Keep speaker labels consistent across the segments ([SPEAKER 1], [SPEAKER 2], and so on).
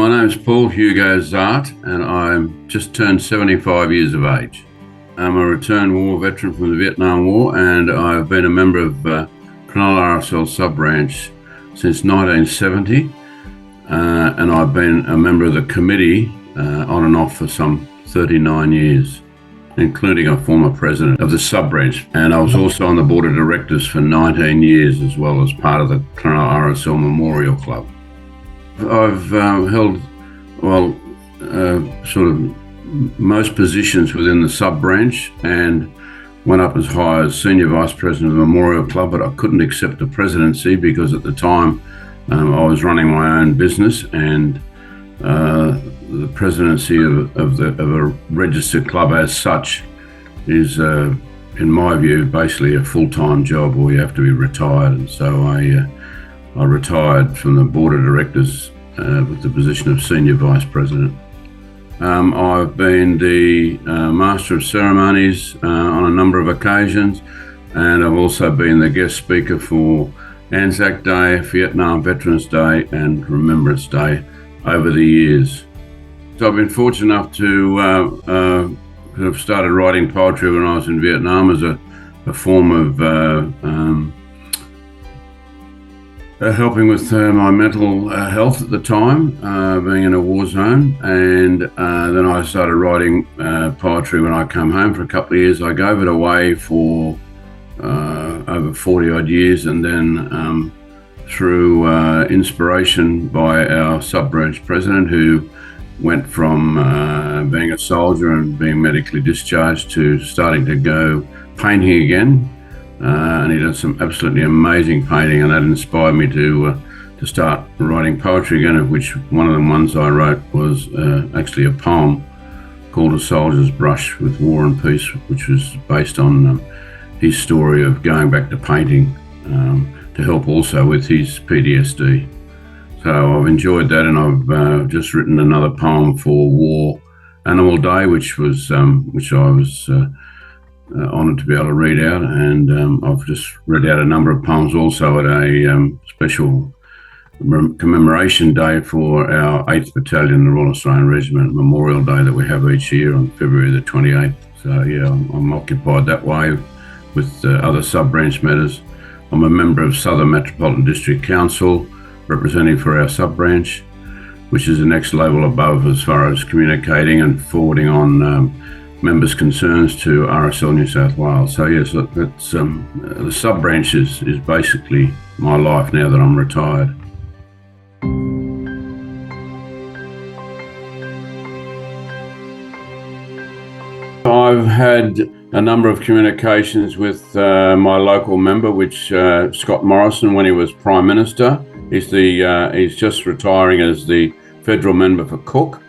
[SPEAKER 1] My name is Paul Hugo Zaat, and I'm just turned 75 years of age. I'm a returned war veteran from the Vietnam War, and I've been a member of Cronulla RSL sub-branch since 1970, and I've been a member of the committee on and off for some 39 years, including a former president of the sub-branch. And I was also on the board of directors for 19 years, as well as part of the Cronulla RSL Memorial Club. I've held, sort of most positions within the sub-branch, and went up as high as Senior Vice President of the Memorial Club, but I couldn't accept the presidency because at the time I was running my own business, and the presidency of a registered club as such is, in my view, basically a full-time job where you have to be retired. And so I retired from the board of directors with the position of Senior Vice President. I've been the Master of Ceremonies on a number of occasions, and I've also been the guest speaker for Anzac Day, Vietnam Veterans Day and Remembrance Day over the years. So I've been fortunate enough to have started writing poetry when I was in Vietnam as a form of helping with my mental health at the time, being in a war zone. And then I started writing poetry when I came home for a couple of years. I gave it away for over 40 odd years, and then through inspiration by our sub-branch president, who went from being a soldier and being medically discharged to starting to go painting again. And he did some absolutely amazing painting, and that inspired me to start writing poetry again, of which one of the ones I wrote was actually a poem called A Soldier's Brush with War and Peace, which was based on his story of going back to painting to help also with his PTSD. So I've enjoyed that, and I've just written another poem for War Animal Day, which I was honoured to be able to read out, and I've just read out a number of poems also at a special commemoration day for our 8th Battalion, the Royal Australian Regiment Memorial Day that we have each year on February the 28th. So yeah, I'm occupied that way with other sub-branch matters. I'm a member of Southern Metropolitan District Council, representing for our sub-branch, which is the next level above as far as communicating and forwarding on members' concerns to RSL New South Wales. So yes, that's the sub-branch is basically my life now that I'm retired. I've had a number of communications with my local member, which Scott Morrison, when he was Prime Minister. He's just retiring as the federal member for Cook.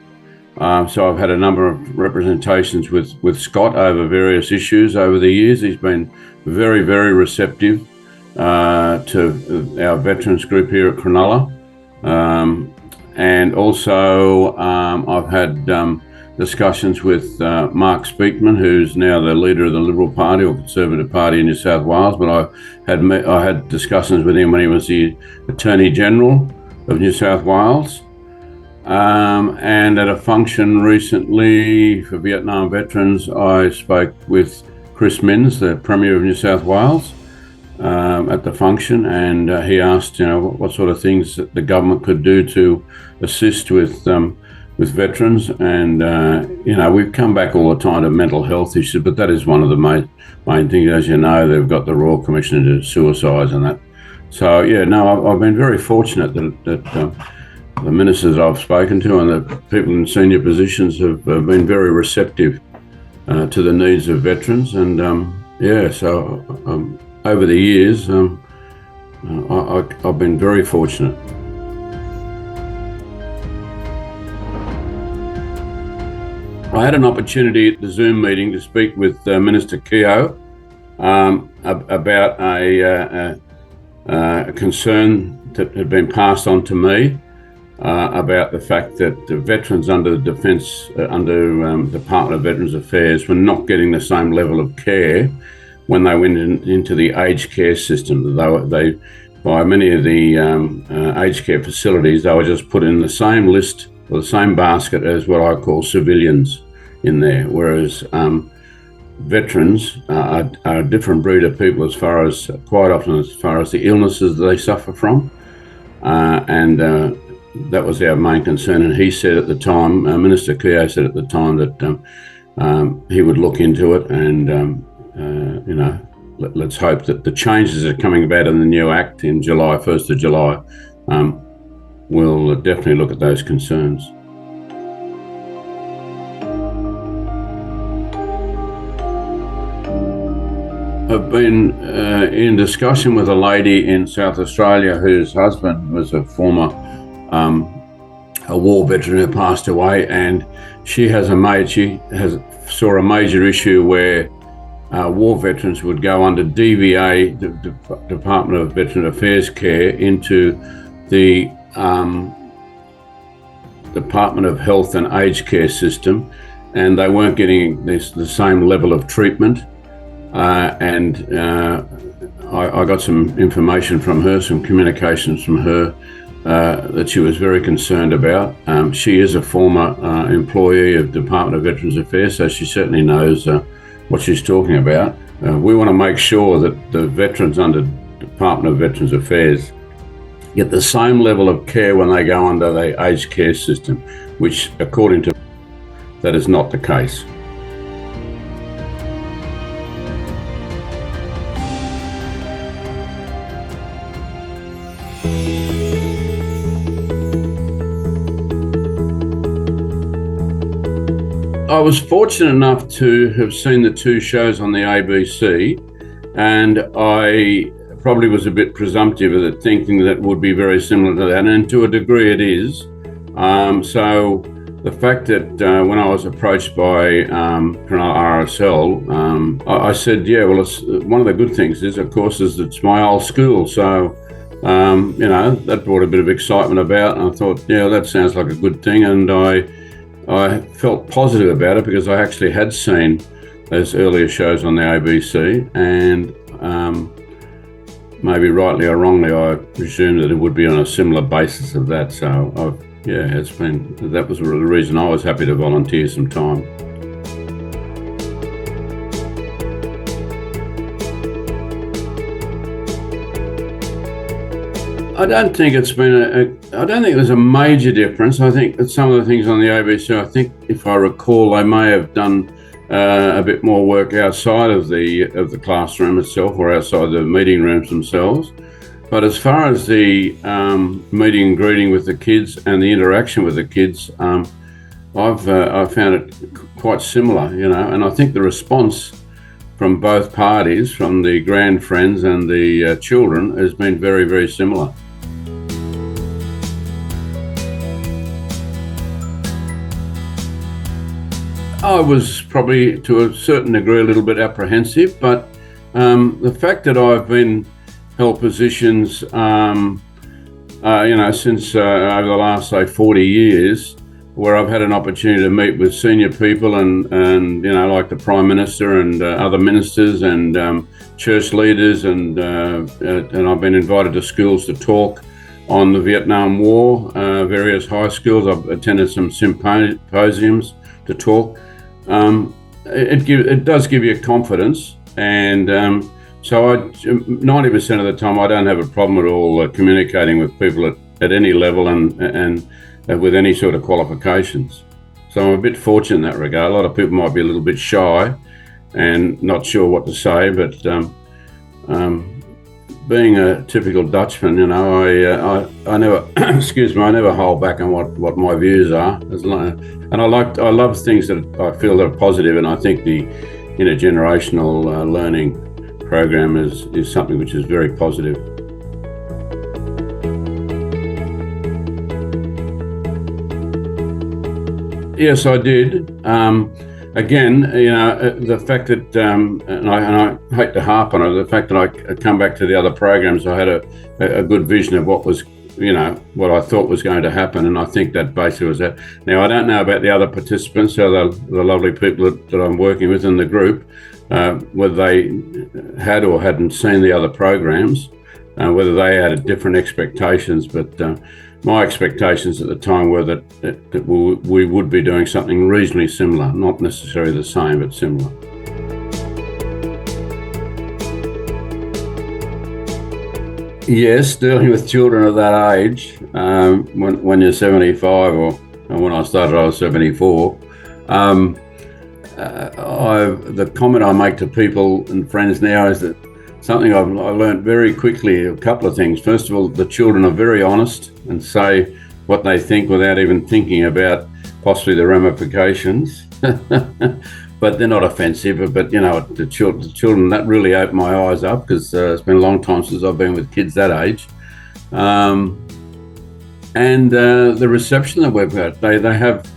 [SPEAKER 1] So I've had a number of representations with Scott over various issues over the years. He's been very, very receptive to our veterans group here at Cronulla. And also I've had discussions with Mark Speakman, who's now the leader of the Liberal Party or Conservative Party in New South Wales. But I had discussions with him when he was the Attorney General of New South Wales. And at a function recently for Vietnam veterans, I spoke with Chris Minns, the Premier of New South Wales, at the function, and he asked, what sort of things that the government could do to assist with veterans. And we've come back all the time to mental health issues, but that is one of the main things. As you know, they've got the Royal Commission into Suicides and that. So I've been very fortunate that the ministers I've spoken to and the people in senior positions have been very receptive to the needs of veterans. And so over the years, I've been very fortunate. I had an opportunity at the Zoom meeting to speak with Minister Keogh about a concern that had been passed on to me about the fact that the veterans under the Department of Veterans Affairs were not getting the same level of care when they went into the aged care system. By many of the aged care facilities, they were just put in the same list or the same basket as what I call civilians in there, whereas veterans are a different breed of people quite often as far as the illnesses that they suffer from. And that was our main concern. And he said at the time, Minister Keogh said at the time that he would look into it, and let's hope that the changes that are coming about in the new Act in July, 1st of July, will definitely look at those concerns. I've been in discussion with a lady in South Australia whose husband was a former a war veteran who passed away, and she saw a major issue where war veterans would go under DVA, the Department of Veteran Affairs care, into the Department of Health and Aged Care system, and they weren't getting the same level of treatment. I got some information from her, some communications from her that she was very concerned about. She is a former employee of Department of Veterans Affairs, so she certainly knows what she's talking about. We want to make sure that the veterans under Department of Veterans Affairs get the same level of care when they go under the aged care system, which, according to that, is not the case. I was fortunate enough to have seen the two shows on the ABC, and I probably was a bit presumptive of it, thinking that it would be very similar to that, and to a degree it is. So the fact that when I was approached by RSL, I said, yeah, well, one of the good things is, of course, is it's my old school. So, that brought a bit of excitement about, and I thought, yeah, that sounds like a good thing. And I felt positive about it because I actually had seen those earlier shows on the ABC, and maybe rightly or wrongly, I presumed that it would be on a similar basis of that. So that was the reason I was happy to volunteer some time. I don't think there's a major difference. I think that some of the things on the ABC, I think if I recall, they may have done a bit more work outside of the classroom itself, or outside the meeting rooms themselves. But as far as the meeting and greeting with the kids and the interaction with the kids, I've found it quite similar, and I think the response from both parties, from the grand friends and the children, has been very, very similar. I was probably, to a certain degree, a little bit apprehensive, but the fact that I've been held positions, since over the last, say, 40 years, where I've had an opportunity to meet with senior people and like the Prime Minister and other ministers and church leaders, and I've been invited to schools to talk on the Vietnam War, various high schools. I've attended some symposiums to talk. It does give you confidence, and so 90% of the time I don't have a problem at all communicating with people at any level and with any sort of qualifications. So I'm a bit fortunate in that regard. A lot of people might be a little bit shy and not sure what to say, but being a typical Dutchman, I never, I never hold back on what my views are. And I love things that I feel that are positive, and I think the Intergenerational Learning program is something which is very positive. Yes, I did. Again, the fact that, and I hate to harp on it, the fact that I come back to the other programs, I had a good vision of what was, what I thought was going to happen, and I think that basically was that. Now, I don't know about the other participants, so the lovely people that I'm working with in the group, whether they had or hadn't seen the other programs, whether they had different expectations, but my expectations at the time were that we would be doing something reasonably similar, not necessarily the same, but similar. Yes, dealing with children of that age, when you're 75, or when I started I was 74, the comment I make to people and friends now is that something I learned very quickly, a couple of things. First of all, the children are very honest and say what they think without even thinking about possibly the ramifications. But they're not offensive. But the children, that really opened my eyes up, because it's been a long time since I've been with kids that age. And the reception that we've got, they have,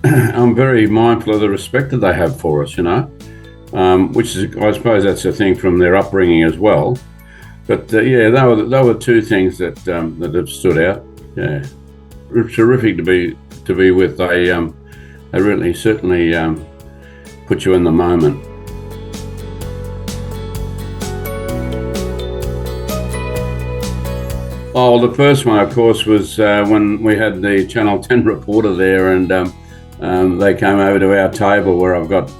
[SPEAKER 1] I'm very mindful of the respect that they have for us, which is, I suppose that's a thing from their upbringing as well. But they were two things that have stood out. Yeah, terrific to be with. They really certainly put you in the moment. Oh, the first one, of course, was when we had the Channel 10 reporter there, and they came over to our table where I've got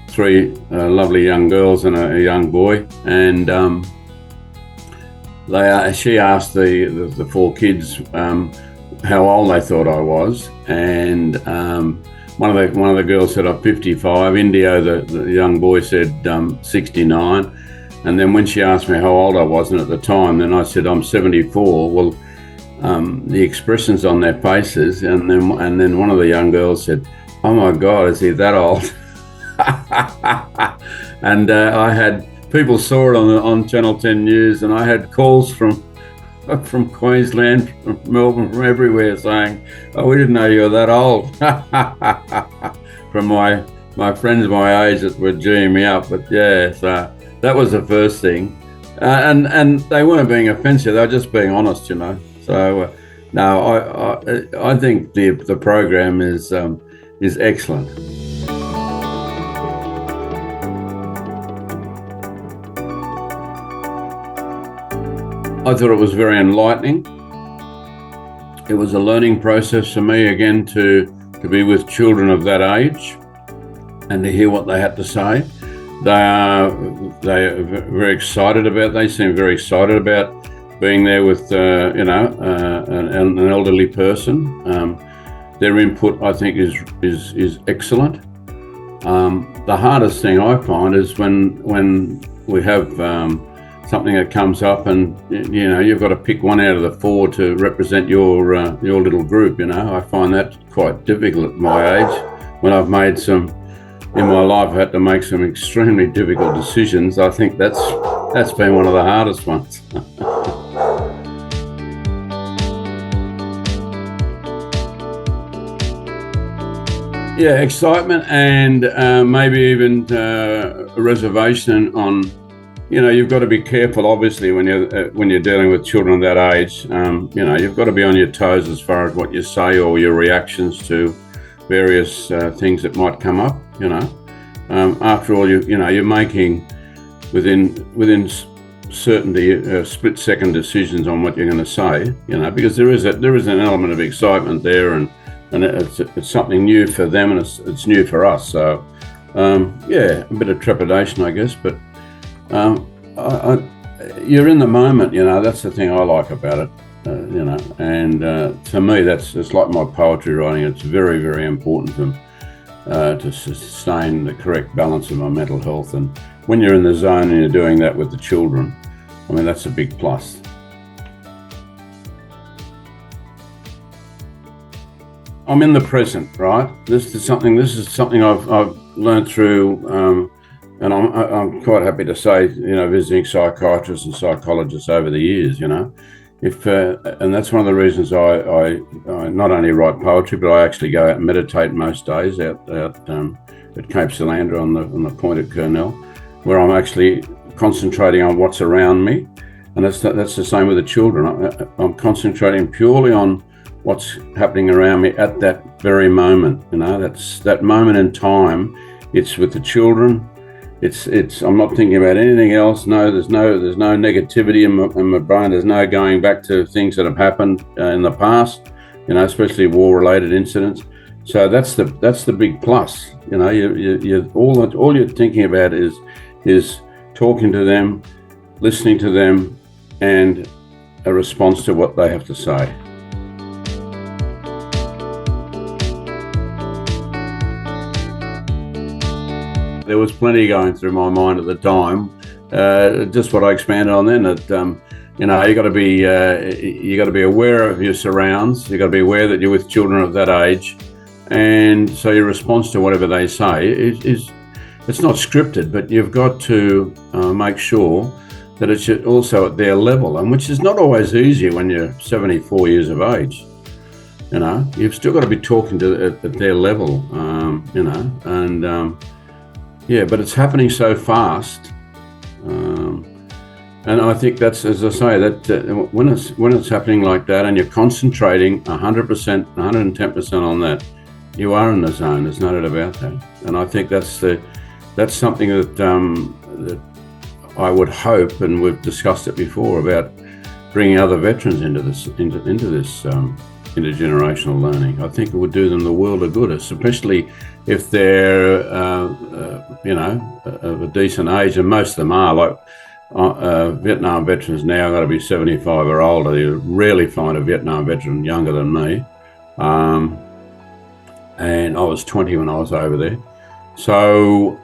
[SPEAKER 1] three lovely young girls and a young boy, and she asked the four kids how old they thought I was, and one of the girls said I'm 55. Indio, the young boy, said 69. And then when she asked me how old I was, and at the time, then I said I'm 74. Well, the expressions on their faces, and then one of the young girls said, "Oh my God, is he that old?" And I had people saw it on Channel 10 News, and I had calls from Queensland, from Melbourne, from everywhere saying, "Oh, we didn't know you were that old." From my friends my age that were geeing me up. But yeah, so that was the first thing, and they weren't being offensive; they were just being honest, So no, I think the program is excellent. I thought it was very enlightening. It was a learning process for me, again, to be with children of that age and to hear what they had to say. They are very excited about. They seem very excited about being there with an elderly person. Their input, I think, is excellent. The hardest thing I find is when we have something that comes up, and you've got to pick one out of the four to represent your little group. I find that quite difficult at my age. When I've made in my life, I had to make some extremely difficult decisions. I think that's been one of the hardest ones. Yeah, excitement, and maybe even a reservation on, you've got to be careful, obviously, when you're dealing with children of that age. You've got to be on your toes as far as what you say or your reactions to various things that might come up. After all, you're making within certainty split-second decisions on what you're going to say. Because there is an element of excitement there, and it's something new for them, and it's new for us. So a bit of trepidation, I guess, but you're in the moment. That's the thing I like about it. And to me, it's like my poetry writing. It's very, very important to sustain the correct balance of my mental health. And when you're in the zone and you're doing that with the children, I mean, that's a big plus. I'm in the present, right? This is something I've learned through, and I'm quite happy to say, visiting psychiatrists and psychologists over the years, and that's one of the reasons I not only write poetry, but I actually go out and meditate most days out at Cape Solander on the point at Kurnell, where I'm actually concentrating on what's around me, and that's the same with the children. I'm concentrating purely on what's happening around me at that very moment. That's that moment in time. It's with the children. I'm not thinking about anything else. No, there's no negativity in my brain. There's no going back to things that have happened in the past, especially war-related incidents. So that's the big plus. You all you're thinking about is talking to them, listening to them, and a response to what they have to say. There was plenty going through my mind at the time. Just what I expanded on then, that you got to be aware of your surrounds. You got to be aware that you're with children of that age, and so your response to whatever they say is it's not scripted, but you've got to make sure that it's also at their level, and which is not always easy when you're 74 years of age. You've still got to be talking at their level, but it's happening so fast, and I think that's, as I say, that when it's happening like that, and you're concentrating 100%, 110% on that, you are in the zone. There's no doubt about that, and I think that's something that I would hope, and we've discussed it before, about bringing other veterans into this intergenerational learning. I think it would do them the world of good, especially if they're of a decent age, and most of them are. Like Vietnam veterans now got to be 75 or older. You rarely find a Vietnam veteran younger than me, and I was 20 when I was over there. So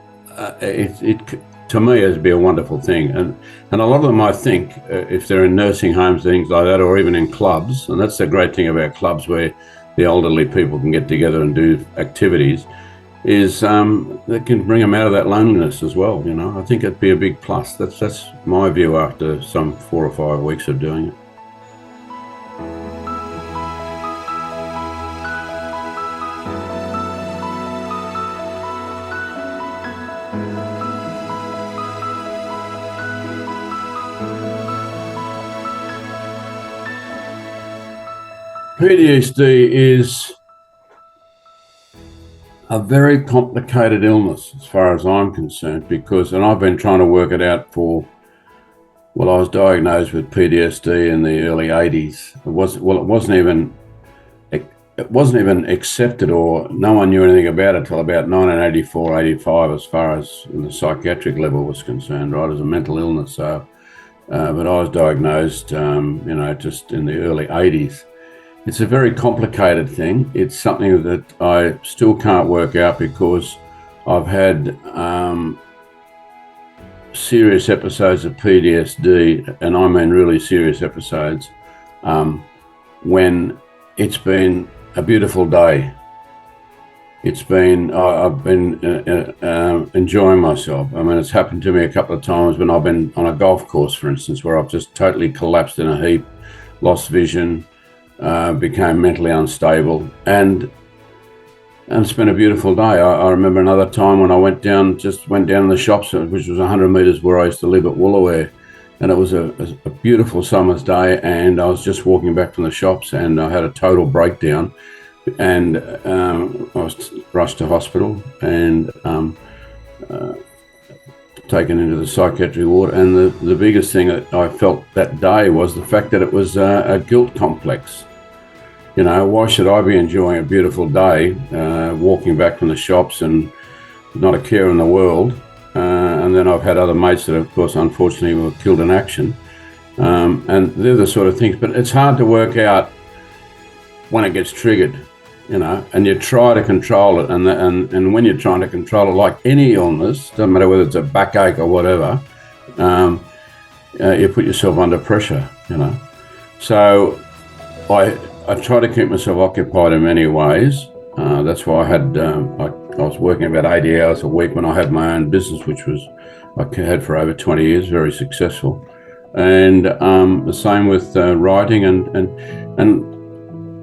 [SPEAKER 1] it to me it'd be a wonderful thing, and a lot of them, I think, if they're in nursing homes, things like that, or even in clubs, and that's the great thing about clubs where the elderly people can get together and do activities, is that can bring them out of that loneliness as well. I think it'd be a big plus. That's my view after some 4 or 5 weeks of doing it. PTSD is a very complicated illness as far as I'm concerned, and I've been trying to work it out I was diagnosed with PTSD in the early 80s. It wasn't even accepted, or no one knew anything about it till about 1984, 85, as far as the psychiatric level was concerned, right, as a mental illness. So, but I was diagnosed, just in the early 80s. It's a very complicated thing. It's something that I still can't work out, because I've had serious episodes of PTSD, and I mean really serious episodes, when it's been a beautiful day. I've been enjoying myself. I mean, it's happened to me a couple of times when I've been on a golf course, for instance, where I've just totally collapsed in a heap, lost vision, became mentally unstable, and it's been a beautiful day. I remember another time when I went down in the shops, which was 100 metres where I used to live at Woolooware, and it was a beautiful summer's day, and I was just walking back from the shops, and I had a total breakdown, and I was rushed to hospital and taken into the psychiatric ward. And the biggest thing that I felt that day was the fact that it was a guilt complex. Why should I be enjoying a beautiful day, walking back from the shops and not a care in the world? And then I've had other mates that, of course, unfortunately were killed in action. And they're the sort of things, but it's hard to work out when it gets triggered, and you try to control it. And when you're trying to control it, like any illness, doesn't matter whether it's a backache or whatever, you put yourself under pressure, So I try to keep myself occupied in many ways. That's why I was working about 80 hours a week when I had my own business, which I had for over 20 years, very successful. And the same with writing and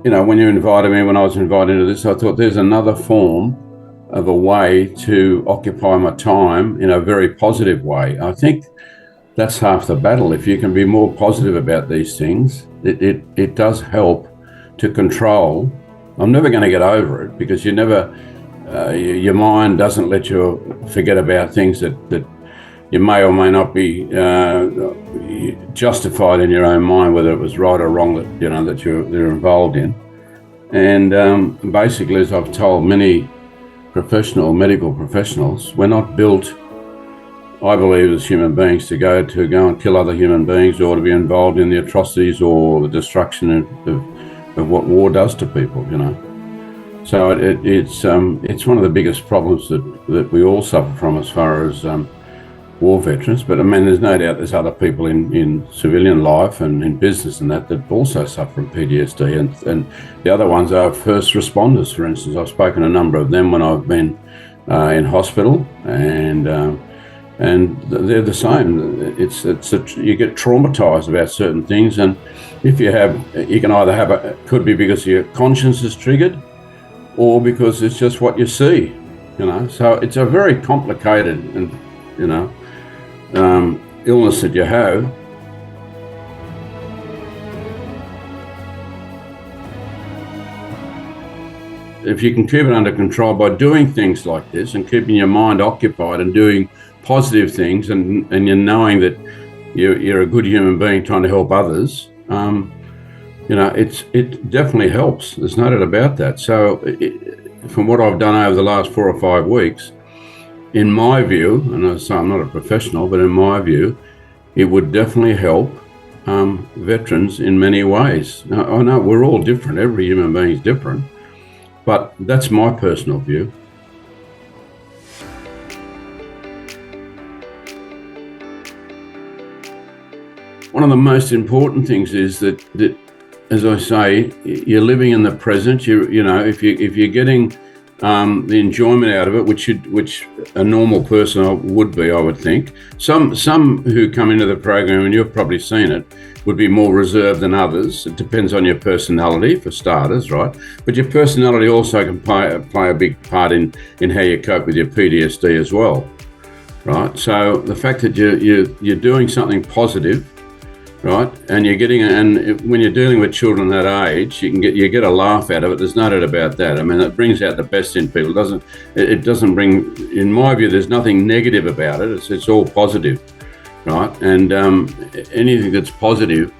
[SPEAKER 1] when you invited me, when I was invited into this, I thought there's another form of a way to occupy my time in a very positive way. I think that's half the battle. If you can be more positive about these things, it does help to control. I'm never going to get over it, because you never your mind doesn't let you forget about things that you may or may not be justified in your own mind, whether it was right or wrong that you're involved in. And basically, as I've told many medical professionals, we're not built, I believe, as human beings to go and kill other human beings or to be involved in the atrocities or the destruction of what war does to people, So it's one of the biggest problems that we all suffer from as far as war veterans. But I mean, there's no doubt there's other people in civilian life and in business and that also suffer from PTSD. And the other ones are first responders, for instance. I've spoken to a number of them when I've been in hospital, and they're the same. You get traumatized about certain things, and if you can either have could be because your conscience is triggered, or because it's just what you see, So it's a very complicated and illness that you have. If you can keep it under control by doing things like this and keeping your mind occupied and doing positive things, and you're knowing that you're a good human being trying to help others, it definitely helps. There's no doubt about that. So from what I've done over the last 4 or 5 weeks, in my view, and I say I'm not a professional, but in my view, it would definitely help veterans in many ways. Now, I know we're all different. Every human being is different, but that's my personal view. One of the most important things is that as I say, you're living in the present. If you're getting the enjoyment out of it, which a normal person would be, I would think. Some who come into the program, and you've probably seen it, would be more reserved than others. It depends on your personality, for starters, right? But your personality also can play a big part in how you cope with your PTSD as well, right? So the fact that you're doing something positive, right, and when you're dealing with children that age, you get a laugh out of it. There's no doubt about that. I mean, it brings out the best in people. It doesn't bring, in my view, there's nothing negative about it. It's all positive, right? And anything that's positive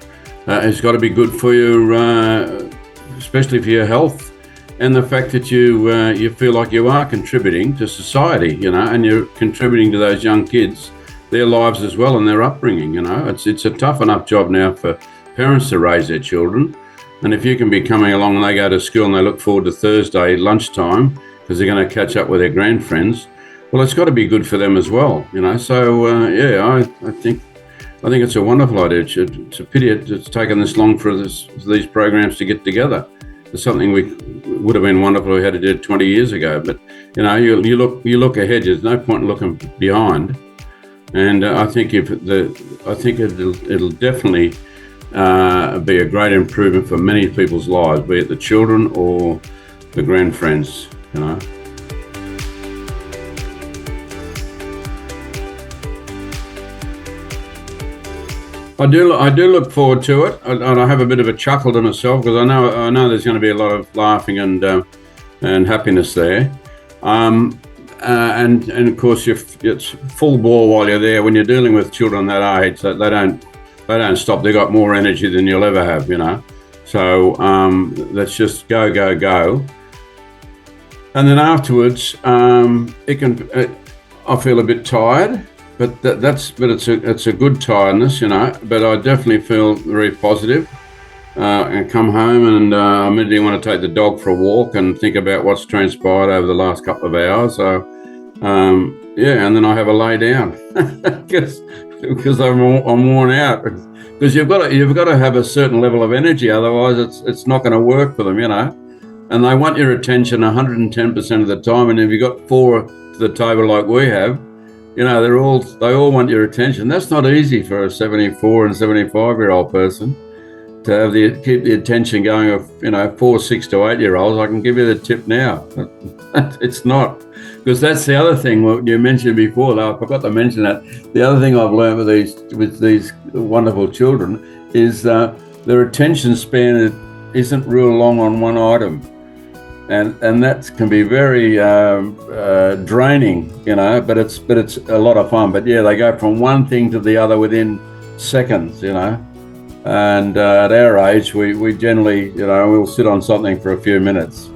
[SPEAKER 1] has got to be good for you, especially for your health, and the fact that you feel like you are contributing to society, and you're contributing to those young kids, their lives as well, and their upbringing. It's a tough enough job now for parents to raise their children, and if you can be coming along and they go to school and they look forward to Thursday lunchtime because they're going to catch up with their grandfriends, well, it's got to be good for them as well. So I think it's a wonderful idea. It's a pity it's taken this long for these programs to get together. It's something would have been wonderful if we had to do it 20 years ago, but you look ahead. There's no point in looking behind. And I think it'll definitely be a great improvement for many people's lives, be it the children or the grandfriends. I do look forward to it, and I have a bit of a chuckle to myself because I know there's going to be a lot of laughing and happiness there. And of course, it's full bore while you're there. When you're dealing with children that age, they don't stop. They've got more energy than you'll ever have, So let's just go. And then afterwards, I feel a bit tired, but it's a good tiredness, But I definitely feel very positive. And come home and I immediately want to take the dog for a walk and think about what's transpired over the last couple of hours. So, and then I have a lay down because I'm worn out. Because you've got to have a certain level of energy, otherwise it's not going to work for them, And they want your attention 110% of the time. And if you've got 4 to the table like we have, they all want your attention. That's not easy for a 74 and 75-year-old person. To keep the attention going of 4, 6 to 8-year-olds, I can give you the tip now. It's not, because that's the other thing what you mentioned before. Though I forgot to mention that. The other thing I've learned with these wonderful children is their attention span isn't real long on one item. and that can be very draining, but it's a lot of fun. But yeah, they go from one thing to the other within seconds, and at our age we generally, we'll sit on something for a few minutes.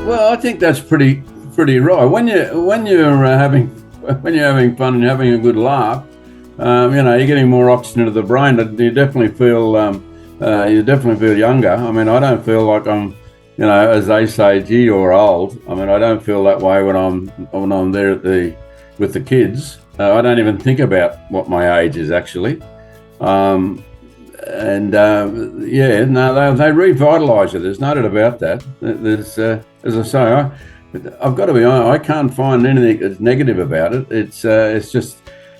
[SPEAKER 1] Well, I think that's pretty right. When you're having fun and you're having a good laugh, you're getting more oxygen into the brain. You definitely feel younger. I mean, I don't feel like I'm, as they say, gee, you're old. I mean, I don't feel that way when I'm there with the kids. I don't even think about what my age is actually. They revitalise you. There's no doubt about that. There's, as I say, I've got to be honest, I can't find anything that's negative about it. It's just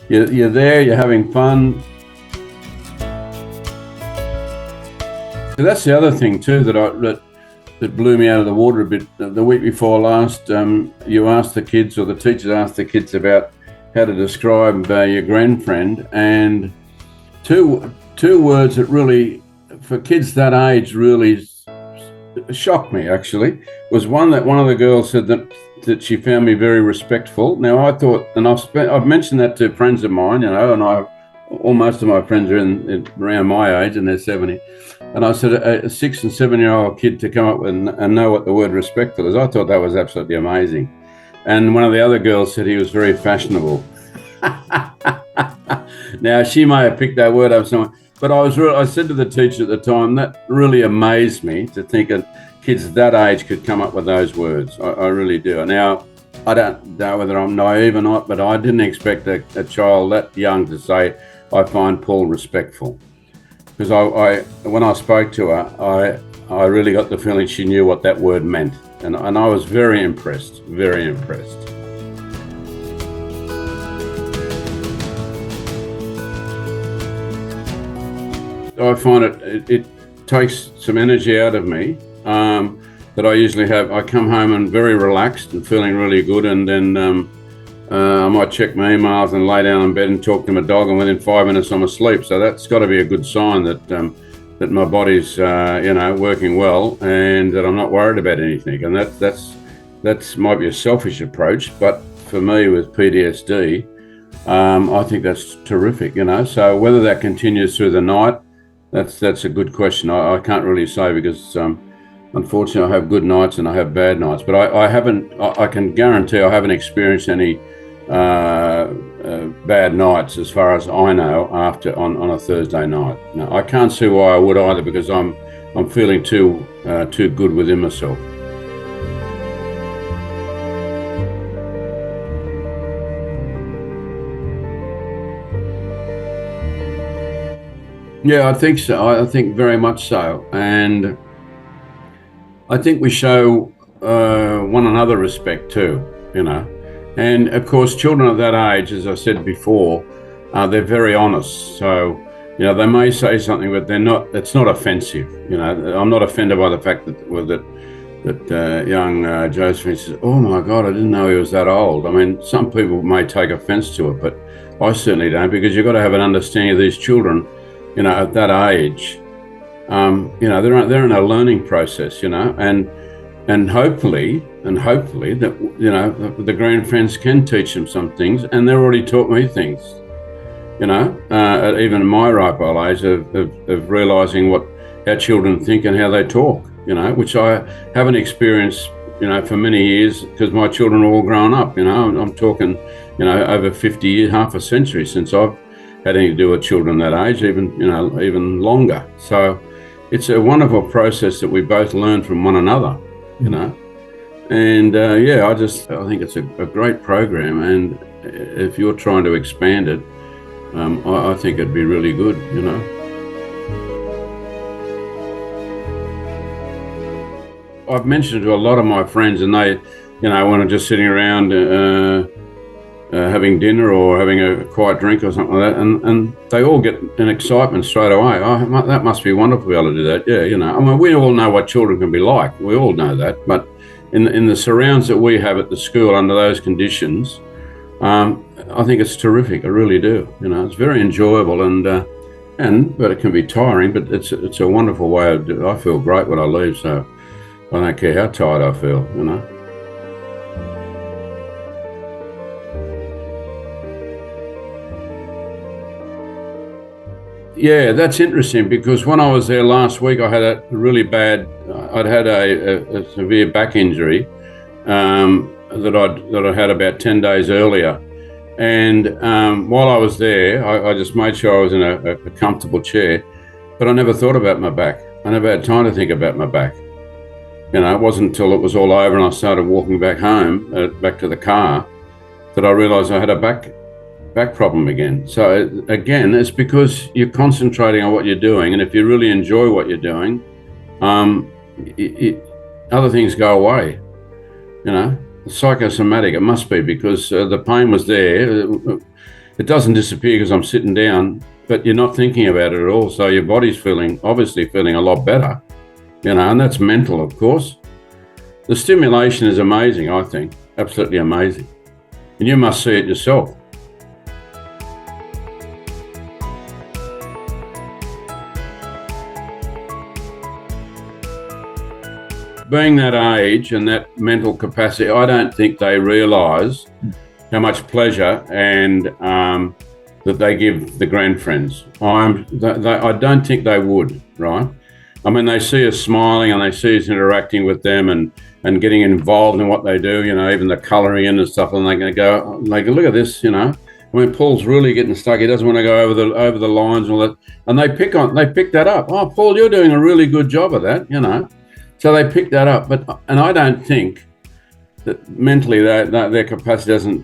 [SPEAKER 1] you're there, you're having fun. So that's the other thing too that blew me out of the water a bit. The week before last, you asked the kids, or the teachers asked the kids about how to describe your grandfriend, and two words that really, for kids that age, really shocked me actually, was one that one of the girls said that she found me very respectful. Now I thought, and I've mentioned that to friends of mine, and all most of my friends are in around my age, and they're 70. And I said a 6 and 7-year-old kid to come up with and know what the word respectful is. I thought that was absolutely amazing. And one of the other girls said he was very fashionable. Now she may have picked that word up somewhere. But I said to the teacher at the time, that really amazed me to think that kids that age could come up with those words. I really do. Now, I don't know whether I'm naive or not, but I didn't expect a child that young to say, I find Paul respectful. Because when I spoke to her, I really got the feeling she knew what that word meant. And I was very impressed, very impressed. I find it takes some energy out of me that I usually have. I come home and very relaxed and feeling really good, and then I might check my emails and lay down in bed and talk to my dog, and within 5 minutes I'm asleep. So that's got to be a good sign that my body's working well and that I'm not worried about anything. And that's might be a selfish approach, but for me with PTSD, I think that's terrific. So whether that continues through the night, that's a good question. I can't really say because unfortunately I have good nights and I have bad nights, but I can guarantee I haven't experienced any bad nights as far as I know on a Thursday night. No, I can't see why I would either, because I'm feeling too good within myself. Yeah, I think so. I think very much so. And I think we show one another respect too, And of course, children of that age, as I said before, they're very honest. So, they may say something, but it's not offensive. I'm not offended by the fact that young Josephine says, oh my God, I didn't know he was that old. I mean, some people may take offense to it, but I certainly don't, because you've got to have an understanding of these children. At that age, they're in a learning process, and hopefully that, the grandfriends can teach them some things, and they've already taught me things, even in my ripe old age of realising what our children think and how they talk, which I haven't experienced, for many years, because my children are all grown up, I'm talking, over 50 years, half a century since I've had anything to do with children that age, even longer. So it's a wonderful process that we both learn from one another, And I think it's a great program, and if you're trying to expand it, I think it'd be really good, I've mentioned it to a lot of my friends, and they, when I'm just sitting around having dinner or having a quiet drink or something like that, and they all get an excitement straight away. Oh, that must be wonderful to be able to do that. Yeah, I mean, we all know what children can be like. We all know that. But in the surrounds that we have at the school under those conditions, I think it's terrific. I really do. It's very enjoyable, but it can be tiring. But it's a wonderful way of I feel great when I leave, so I don't care how tired I feel. Yeah, that's interesting because when I was there last week, I had a really bad. I'd had a severe back injury that I had about 10 days earlier, and while I was there, I just made sure I was in a comfortable chair, but I never thought about my back. I never had time to think about my back. It wasn't until it was all over and I started walking back home, back to the car, that I realised I had a back problem again. So again, it's because you're concentrating on what you're doing, and if you really enjoy what you're doing, other things go away. Psychosomatic, it must be, because the pain was there. It doesn't disappear because I'm sitting down, but you're not thinking about it at all. So your body's obviously feeling a lot better, and that's mental, of course. The stimulation is amazing, I think, absolutely amazing. And you must see it yourself. Being that age and that mental capacity, I don't think they realise how much pleasure and that they give the grandfriends. I don't think they would, right? I mean, they see us smiling and they see us interacting with them and getting involved in what they do, even the colouring in and stuff, and they go, look at this, I mean, Paul's really getting stuck. He doesn't want to go over the lines and all that. And they pick that up. Oh, Paul, you're doing a really good job of that, So they pick that up, and I don't think that mentally their capacity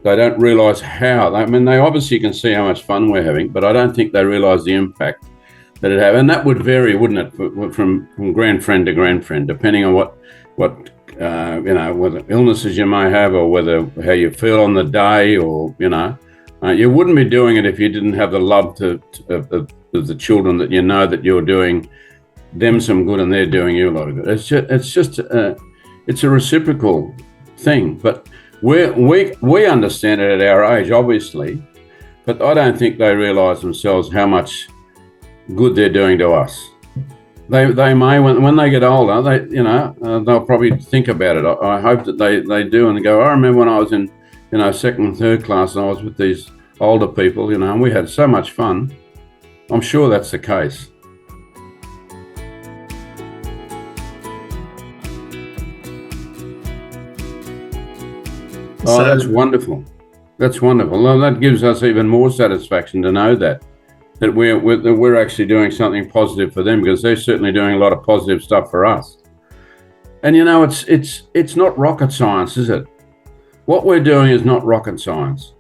[SPEAKER 1] they don't realise how. I mean, they obviously can see how much fun we're having, but I don't think they realise the impact that it has. And that would vary, wouldn't it, from grandfriend to grandfriend, depending on what whether illnesses you may have or how you feel on the day, or you wouldn't be doing it if you didn't have the love of the children, that that you're doing them some good and they're doing you a lot of good. It's a reciprocal thing, but we understand it at our age, obviously, but I don't think they realise themselves how much good they're doing to us. They may, when they get older, they'll probably think about it. I hope that they do and go, I remember when I was in second and third class and I was with these older people, and we had so much fun. I'm sure that's the case. Oh, that's wonderful. That's wonderful. Well, that gives us even more satisfaction to know that we're actually doing something positive for them, because they're certainly doing a lot of positive stuff for us. And it's not rocket science, is it? What we're doing is not rocket science.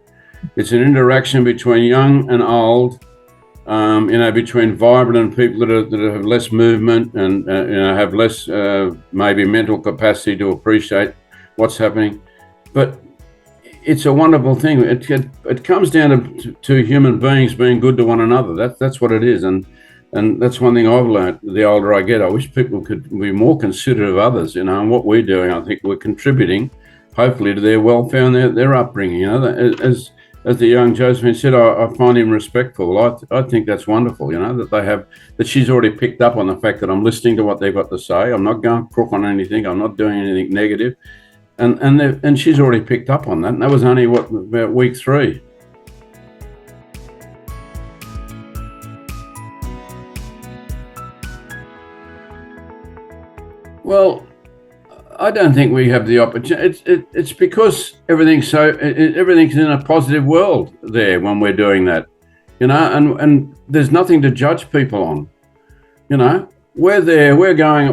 [SPEAKER 1] It's an interaction between young and old, between vibrant and people that have less movement and have less maybe mental capacity to appreciate what's happening. But it's a wonderful thing. It comes down to human beings being good to one another. That's what it is, and that's one thing I've learned. The older I get, I wish people could be more considerate of others. And what we're doing, I think we're contributing, hopefully, to their welfare and their upbringing. As the young Josephine said, I find him respectful. I think that's wonderful. That she's already picked up on the fact that I'm listening to what they've got to say. I'm not going crook on anything. I'm not doing anything negative. And she's already picked up on that. And that was only about week 3. Well, I don't think we have the opportunity. It's because everything's in a positive world there when we're doing that, and there's nothing to judge people on. We're there, we're going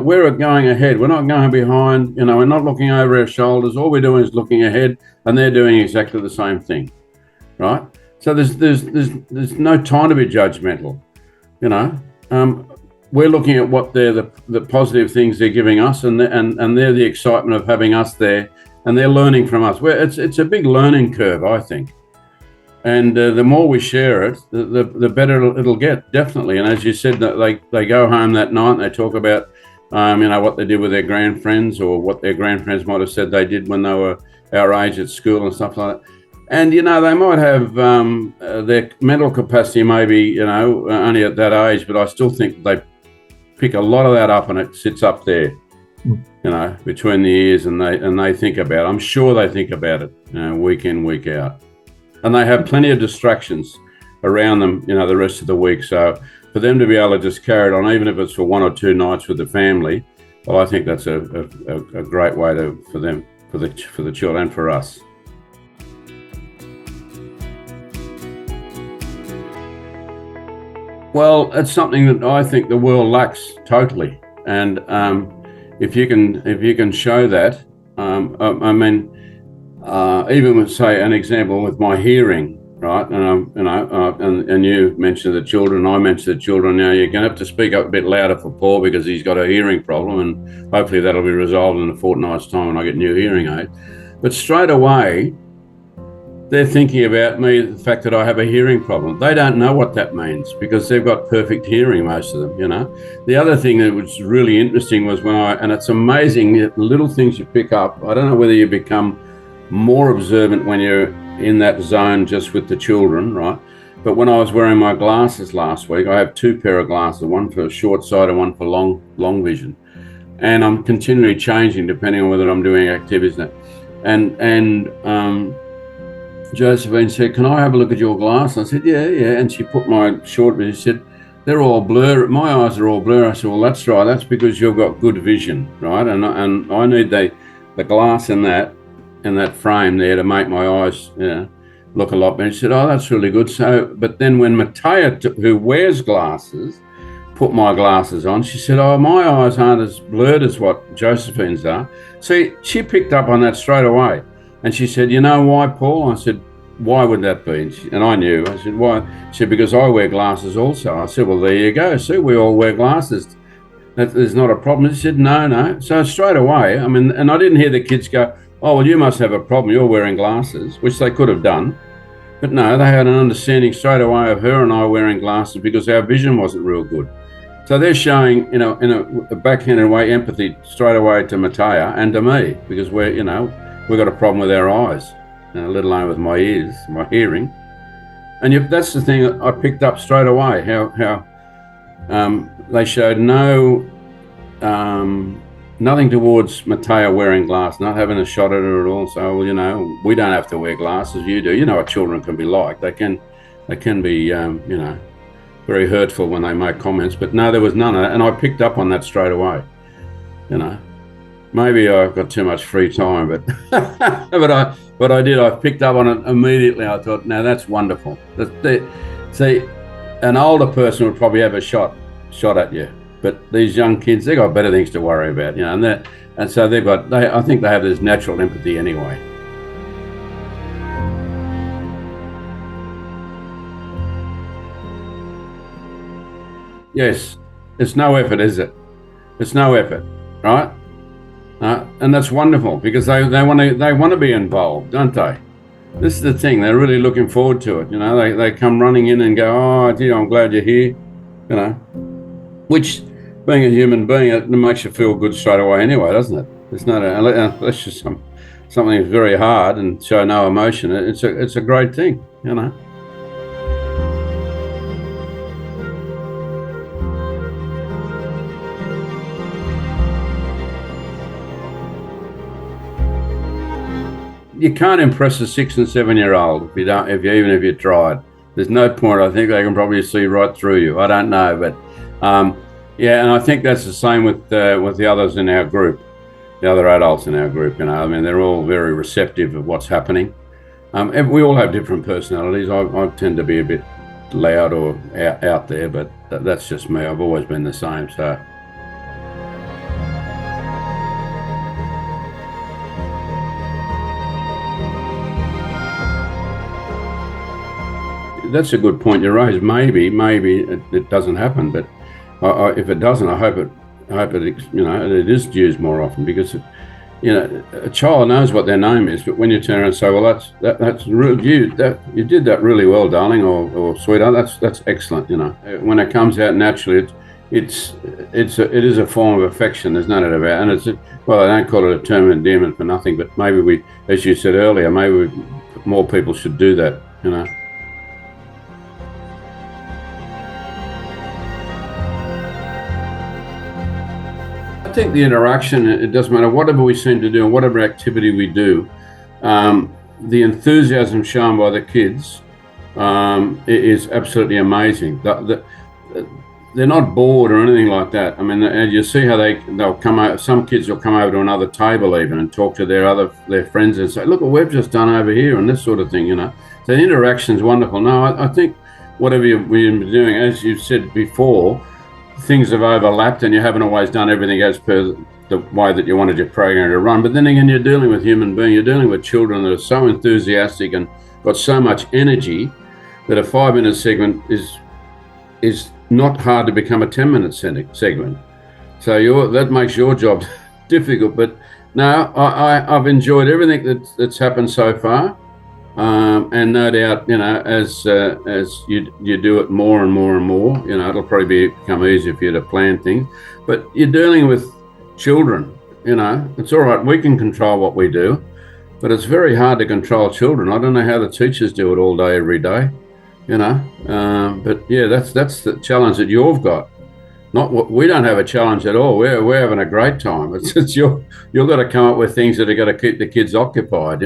[SPEAKER 1] ahead. We're not going behind, we're not looking over our shoulders. All we're doing is looking ahead, and they're doing exactly the same thing, right? So there's no time to be judgmental, We're looking at what they're the positive things they're giving us, and they're the excitement of having us there, and they're learning from us. It's a big learning curve, I think. And the more we share it, the better it'll get, definitely. And as you said, that they go home that night and they talk about, what they did with their grandfriends, or what their grandfriends might have said they did when they were our age at school and stuff like that. And, they might have their mental capacity maybe, only at that age, but I still think they pick a lot of that up and it sits up there, between the ears, and they think about it. I'm sure they think about it, week in, week out. And they have plenty of distractions around them, the rest of the week. So for them to be able to just carry it on, even if it's for 1 or 2 nights with the family, well, I think that's a great way for them, for the children and for us. Well, it's something that I think the world lacks totally, and if you can show that, even with, say, an example with my hearing, right? And you mentioned the children, I mentioned the children. Now you're going to have to speak up a bit louder for Paul because he's got a hearing problem, and hopefully that'll be resolved in a fortnight's time when I get new hearing aids. But straight away, they're thinking about me, the fact that I have a hearing problem. They don't know what that means because they've got perfect hearing, most of them, The other thing that was really interesting was and it's amazing, little things you pick up. I don't know whether you become more observant when you're in that zone just with the children, right? But when I was wearing my glasses last week, I have 2 pair of glasses, one for short sight and one for long vision. And I'm continually changing depending on whether I'm doing activities. And Josephine said, "Can I have a look at your glass?" I said, yeah. And she put my short vision. She said, "They're all blur. My eyes are all blur." I said, "Well, that's right. That's because you've got good vision, right? And I need the glass in that frame there to make my eyes, look a lot better." She said, "Oh, that's really good." So, but then when Matea, who wears glasses, put my glasses on, she said, "Oh, my eyes aren't as blurred as what Josephine's are." See, she picked up on that straight away. And she said, "You know why, Paul?" I said, "Why would that be?" And I knew. I said, "Why?" She said, "Because I wear glasses also." I said, "Well, there you go. See, we all wear glasses. There's not a problem." She said, No. So straight away, and I didn't hear the kids go, "Oh, well, you must have a problem. You're wearing glasses," which they could have done. But no, they had an understanding straight away of her and I wearing glasses because our vision wasn't real good. So they're showing, in a backhanded way, empathy straight away to Matea and to me because we've got a problem with our eyes, let alone with my ears, my hearing. And that's the thing I picked up straight away, how they showed nothing towards Matea wearing glasses, not having a shot at her at all. So, well, we don't have to wear glasses, you do. You know what children can be like. They can be, very hurtful when they make comments. But no, there was none of that. And I picked up on that straight away, Maybe I've got too much free time, but I did. I picked up on it immediately. I thought, "Now that's wonderful." See, an older person would probably have a shot at you, but these young kids, they've got better things to worry about, and so I think they have this natural empathy anyway. Yes, it's no effort, is it? It's no effort, right? And that's wonderful because they want to be involved, don't they? This is the thing, they're really looking forward to it. They come running in and go, "Oh, gee, I'm glad you're here," which, being a human being, it makes you feel good straight away anyway, doesn't it? It's not unless just something that's very hard and show no emotion. It's a great thing, You can't impress a 6 and 7-year-old even if you tried. There's no point. I think they can probably see right through you. I don't know, but and I think that's the same with the others in our group, the other adults in our group. They're all very receptive of what's happening. We all have different personalities. I tend to be a bit loud or out there, but that's just me. I've always been the same. So. That's a good point you raised. Maybe it doesn't happen, but if it doesn't, I hope it is used more often because a child knows what their name is, but when you turn around and say, "Well, that's really you did that really well, darling," or "Sweetheart, that's excellent," when it comes out naturally, it is a form of affection. There's none of it, and well, I don't call it a term of endearment for nothing. But maybe we, as you said earlier, more people should do that. I think the interaction, it doesn't matter whatever we seem to do and whatever activity we do, the enthusiasm shown by the kids is absolutely amazing. They're not bored or anything like that. I mean, and you see how they'll come out. Some kids will come over to another table even and talk to their friends and say, "Look what we've just done over here," and this sort of thing. So the interaction is wonderful. No, I think whatever we've been doing, as you've said before, things have overlapped, and you haven't always done everything as per the way that you wanted your program to run. But then again, you're dealing with human beings. You're dealing with children that are so enthusiastic and got so much energy that a 5-minute segment is not hard to become a 10-minute segment. So that makes your job difficult. But no, I've enjoyed everything that's happened so far, and no doubt, as you do it more and more and more, it'll probably become easier for you to plan things. But you're dealing with children. It's all right. We can control what we do, but it's very hard to control children. I don't know how the teachers do it all day, every day. But yeah, that's the challenge that you've got. We don't have a challenge at all. We're having a great time. It's you've got to come up with things that are going to keep the kids occupied.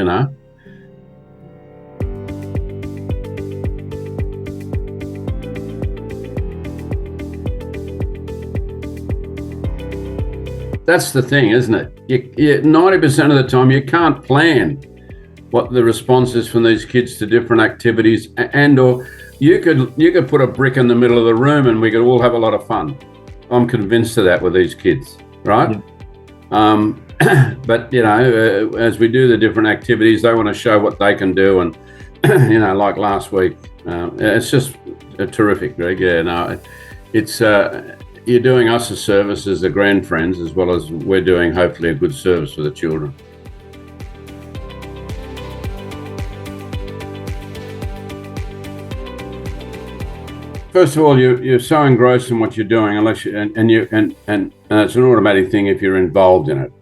[SPEAKER 1] That's the thing, isn't it? 90% of the time you can't plan what the response is from these kids to different activities, or you could put a brick in the middle of the room and we could all have a lot of fun. I'm convinced of that with these kids, right? Yeah. But as we do the different activities, they want to show what they can do, and like last week, it's just terrific, Greg. Yeah, no, it's you're doing us a service as the grand friends, as well as we're doing hopefully a good service for the children. First of all, you're so engrossed in what you're doing, unless and it's an automatic thing if you're involved in it.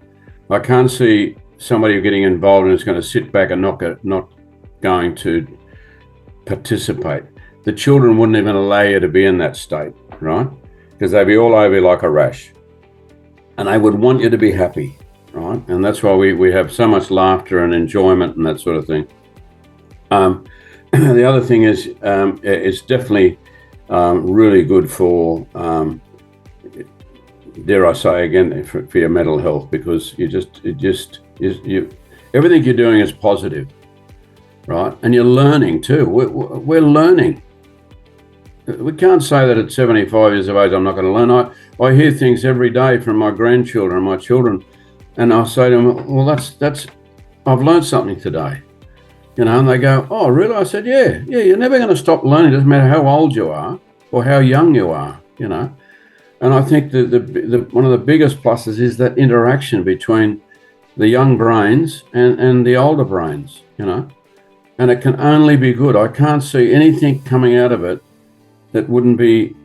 [SPEAKER 1] I can't see somebody getting involved and is going to sit back and not going to participate. The children wouldn't even allow you to be in that state, right? Because they'd be all over you like a rash, and they would want you to be happy, right? And that's why we have so much laughter and enjoyment and that sort of thing. The other thing is, it's definitely really good for, dare I say again, for your mental health, because everything you're doing is positive, right? And you're learning too. We're learning. We can't say that at 75 years of age I'm not going to learn. I hear things every day from my grandchildren, my children, and I say to them, well, that's I've learned something today. And they go, oh, really? I said, yeah, you're never going to stop learning. It doesn't matter how old you are or how young you are, And I think the one of the biggest pluses is that interaction between the young brains and the older brains, And it can only be good. I can't see anything coming out of it that wouldn't be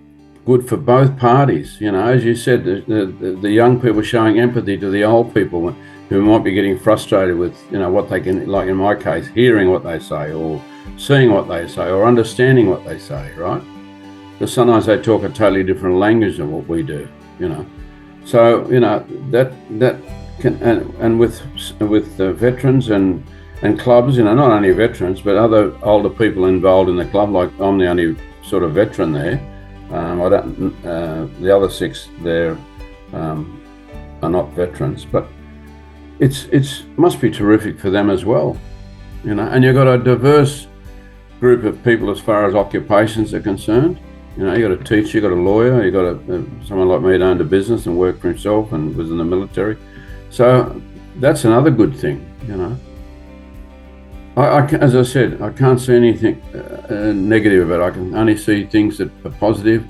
[SPEAKER 1] good for both parties. As you said, the young people showing empathy to the old people who might be getting frustrated with, what they can, like in my case, hearing what they say or seeing what they say or understanding what they say, right? Because sometimes they talk a totally different language than what we do, So, that can, and with veterans and clubs, not only veterans, but other older people involved in the club, like I'm the only sort of veteran there. The other 6 there are not veterans, but it's must be terrific for them as well, And you've got a diverse group of people as far as occupations are concerned. You got a teacher, you got a lawyer, you got someone like me that owned a business and worked for himself and was in the military. So that's another good thing, As I said, I can't see anything negative about it. I can only see things that are positive,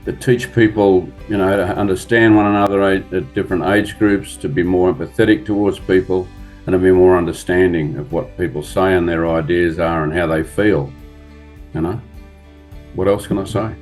[SPEAKER 1] that teach people, to understand one another at different age groups, to be more empathetic towards people, and to be more understanding of what people say and their ideas are and how they feel. What else can I say?